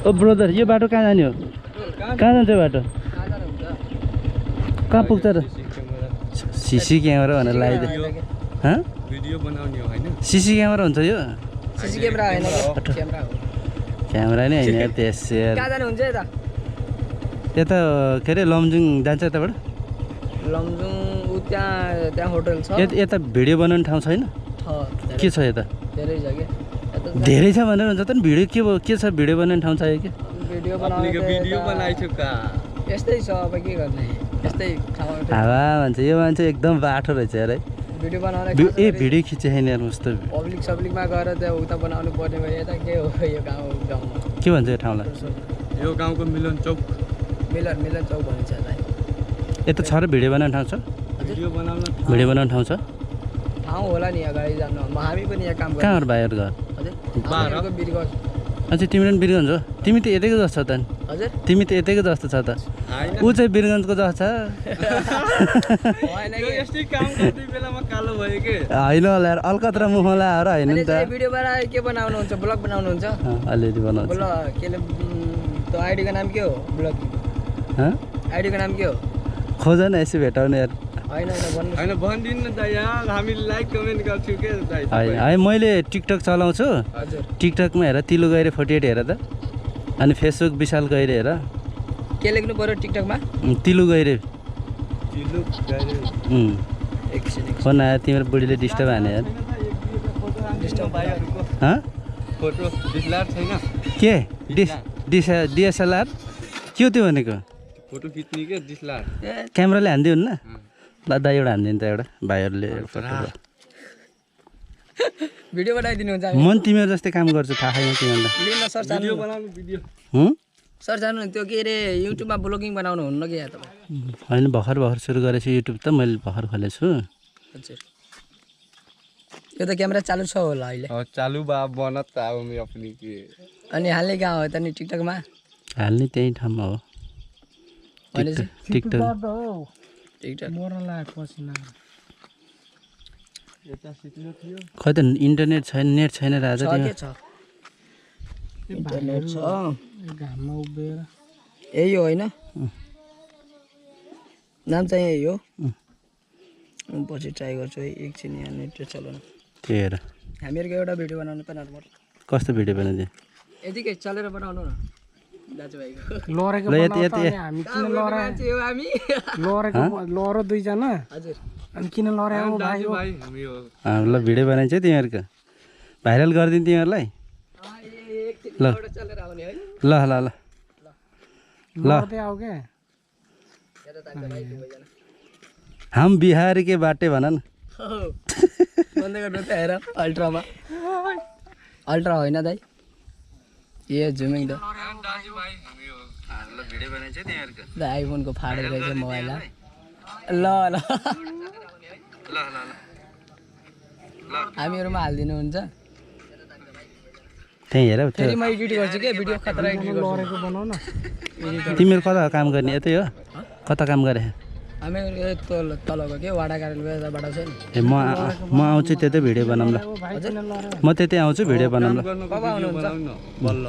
ओ brother yo बाटो कहाँ जाने हो कहाँ जान्छ यो बाटो कहाँ पुग्छ र सिसी क्यामेरा भनेर लगाइदियो भिडियो बनाउने हो हैन सिसी क्यामेरा हुन्छ यो सिसी क्यामेरा हैन क्यामेरा हो क्यामेरा नै हैन यार त्यस यार कहाँ जानुहुन्छ यता यता के अरे लमजुङ जान्छ यताबाट लमजुङ त्यहाँ होटल छ यता भिडियो बनाउने ठाउँ छैन के छ यता धेरै छ के धेरै छ भनेर हुन्छ त नि भिडियो के छ भिडियो बनाउने ठाउँ चाहियो कि भिडियो भिडियो बनाइछु का यस्तै छ अब के गर्ने यस्तै ठाउँ हावा भन्छ यो मान्छे एकदम बाठो रहेछ यार है भिडियो बनाउने ए भिडियो खिचे छैन यार मस्तो पब्लिक सब्लिकमा गएर त्यहाँ उता बनाउनु पर्ने भयो यता के हो यो गाउँमा के भन्छ यो ठाउँलाई यो गाउँको मिलन चौक मिलन चौक भनिन्छ यसलाई यता छ र भिडियो बनाउने ठाउँ छ भिडियो बनाउने ठाउँ छ ठाउँ होला नि अगाडि जानु हामी पनि यहाँ काम कहाँ हो भाइहरू घर हजुर बिरगञ्ज अच्छा तिमी पनि बिरगञ्ज हो तिमी त यतैको जस्तो त नि हजुर तिमी त यतैको जस्तो छ त ऊ चाहिँ बिरगञ्जको जस्तो छ होइन यस्तै काम गर्दै बेलामा कालो भयो के होइन होला यार अलकत्रा मुखला हो र होइन नि त भिडियो बनाएर के बनाउनुहुन्छ ब्लग बनाउनुहुन्छ अलिअलि बनाउँछ ब्लग केले त्यो आइडीको नाम के हो ब्लग आइडीको नाम के हो खोज न यसो भेटाउने यार होइन भन्नु हैन भनिदिनु न त यार हामी लाइक कमेन्ट गर्छौँ के दाइ है मैले टिकटक चलाउँछु हजुर टिकटकमा हेर तिलु गैरे 48 हेर त अनि फेसबुक विशाल गैरे हेर के लेख्नु पर्यो टिकटकमा तिलु गैरे एकछिन फोन आयो तिम्रो बुढीले डिस्टर्ब हाने यार फोटो डिस्लार छैन के डिएसएलआर के हो त्यो भनेको फोटो खिच्ने के डिस्लार क्यामेराले हान्दियो हुन्न दादा एउटा हान्दियो नि त एउटा भाइहरूले भिडियो बनाइदिनु हुन्छ म तिमीहरू जस्तै काम गर्छु थाहा छैन तिमीहरूलाई लिनु सर भिडियो बनाउनु भिडियो सर जानु त्यो के अरे युट्युबमा ब्लगिङ बनाउनु हुन्न कि यहाँ तपाईँ होइन भर्खर सुरु गरेको छु युट्युब त मैले भर्खर खोलेको छु हजुर यो त क्यामेरा चालु छ होला अहिले चालु बा बनत त अब म अपनी के अनि हाल्ने कहाँ हो त नि टिकटकमा हाल्ने त्यही ठाउँमा हो टिकटक खै त इन्टरनेट छैन नेट छैन राजा इन्टरनेट छ घाममा उभिएर यही हो होइन नाम चाहिँ यही हो पछि ट्राई गर्छु है एकछिन यहाँ नेट चलाउनु त्यही हेर हामीहरूको एउटा भिडियो बनाउनु त नर्मल कस्तो भिडियो बनाइदियो यतिकै चलेर बनाउनु न दाजुभाइको लरो दुईजना हजुर अनि किन लड्यायो भाइ ल भिडियो बनाइन्छ तिमीहरूको भाइरल गरिदिनु तिमीहरूलाई ल ल ल ल ल हम बिहार के बाटे भन न बन्द गर्नु त हेर अल्ट्रामा अल्ट्रा होइन दाइ ए जुमिङ त आइफोनको फाडेर रहेछ मोबाइल ल ल हामीहरूमा हालिदिनुहुन्छ त्यही हेर फेरि म एडिट गर्छु के भिडियो खतरा एडिट लरेको बनाउ न तिमीहरू कता काम गर्ने यतै हो कता काम गरे हामी तलको के वाडा कार्यालयबाट छ नि ए म आउँछु त्यतै भिडियो बनाउँला म त्यतै आउँछु भिडियो बनाउँला कब आउनुहुन्छ बल्ल